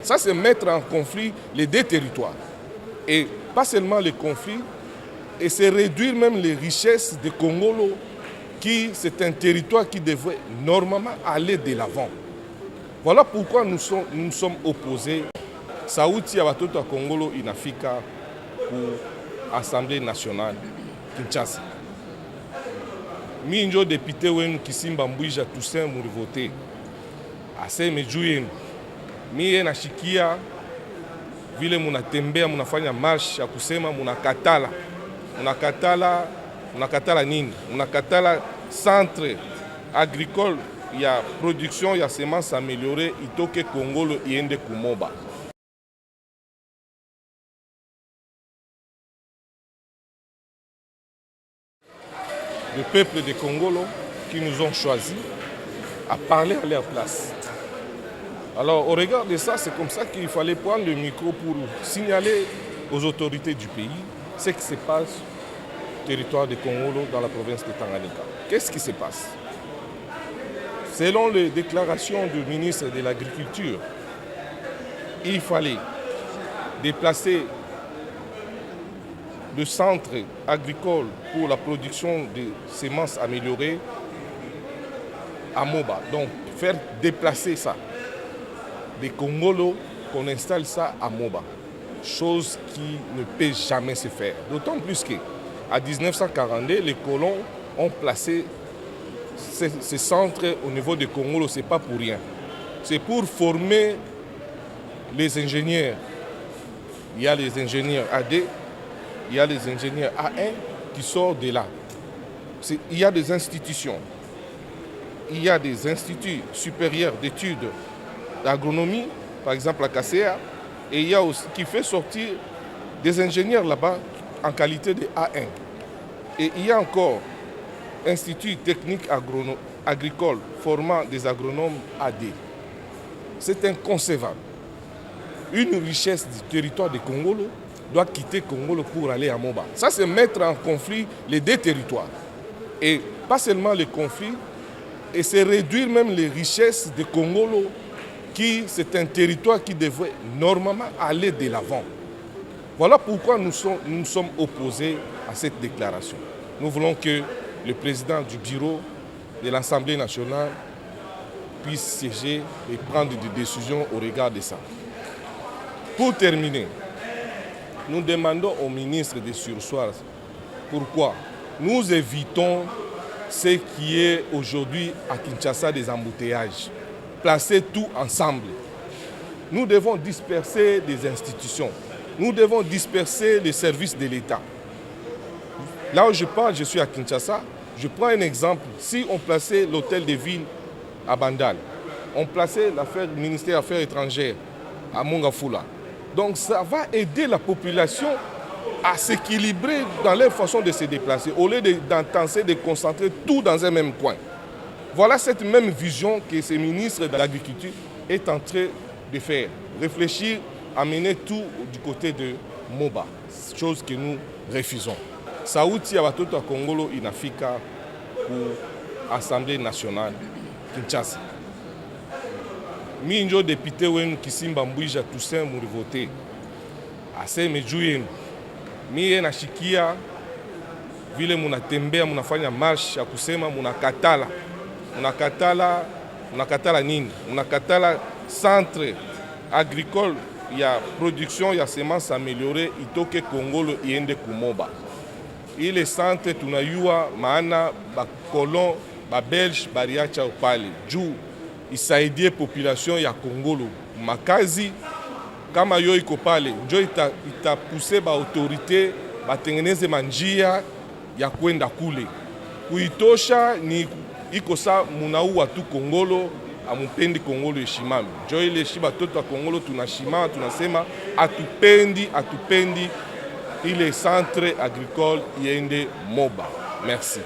Ça, c'est mettre en conflit les deux territoires. Et pas seulement les conflits, et c'est réduire même les richesses de Kongolo, qui c'est un territoire qui devrait normalement aller de l'avant. Voilà pourquoi nous sommes opposés. Sauti ya watoto wa Kongolo inafika pour Assemblée nationale Kinshasa. Mi njo député wenu Kisimba Mbwija Toussaint murivote. Aseme juu yenu. Mie nashikia vile munatembea munafanya marche ya kusema munakatala nini? Munakatala centre agricole ya production ya semences améliorées itoke Kongolo iende kumoba. Le peuple de Kongolo qui nous ont choisis a parlé à leur place. Alors au regard de ça, c'est comme ça qu'il fallait prendre le micro pour signaler aux autorités du pays ce qui se passe au territoire de Kongolo dans la province de Tanganyika. Qu'est-ce qui se passe? Selon les déclarations du ministre de l'Agriculture, il fallait déplacer le centre agricole pour la production de semences améliorées à Moba. Donc faire déplacer ça des Congolo, qu'on installe ça à Moba. Chose qui ne peut jamais se faire. D'autant plus qu'à 1942, les colons ont placé ces centres au niveau de Kongolo, ce n'est pas pour rien. C'est pour former les ingénieurs. Il y a les ingénieurs AD, il y a les ingénieurs A1 qui sortent de là. Il y a des institutions. Il y a des instituts supérieurs d'études d'agronomie, par exemple la KCA, et il y a aussi qui fait sortir des ingénieurs là-bas en qualité de A1. Et il y a encore Institut technique agricole formant des agronomes AD. C'est inconcevable. Une richesse du territoire de Kongolo doit quitter Kongolo pour aller à Moba. Ça, c'est mettre en conflit les deux territoires. Et pas seulement les conflits, et c'est réduire même les richesses de Kongolo, qui c'est un territoire qui devrait normalement aller de l'avant. Voilà pourquoi nous sommes opposés à cette déclaration. Nous voulons que le président du bureau de l'Assemblée nationale puisse siéger et prendre des décisions au regard de ça. Pour terminer, nous demandons au ministre de surseoir pourquoi nous évitons ce qui est aujourd'hui à Kinshasa des embouteillages. Placer tout ensemble. Nous devons disperser des institutions. Nous devons disperser les services de l'État. Là où je parle, je suis à Kinshasa. Je prends un exemple. Si on plaçait l'hôtel de ville à Bandal, on plaçait le ministère des Affaires étrangères à Mongafula. Donc ça va aider la population à s'équilibrer dans leur façon de se déplacer, au lieu d'intenser de concentrer tout dans un même coin. Voilà cette même vision que ce ministre de l'Agriculture est en train de faire. Réfléchir à mener tout du côté de Moba, chose que nous refusons. Sauti ya watoto wa Kongolo inafika pour Assemblée nationale Kinshasa. Mi njo député wenu Kisimba Mbwija Toussaint murivote. Aseme juu yenu. Mie nashikia vile munatembea munafanya marche ya kusema munakatala nini? Munakatala centre agricole ya production ya semences améliorées itoke Kongolo iende kumoba. Ile centre tunayua maana bakolon babelge bariacha upale juu isaidie population ya Kongolo. Makazi kama yo iko pale njo itapuse ba autorité batengeneze manjia ya kwenda kule. Kuitosha ni iko sa munaua tu Kongolo, amupendi Kongolo ishimame. Njo ile shiba toto wa Kongolo tunashimama, tunasema atupendi ile centre agricole iende Moba. Merci.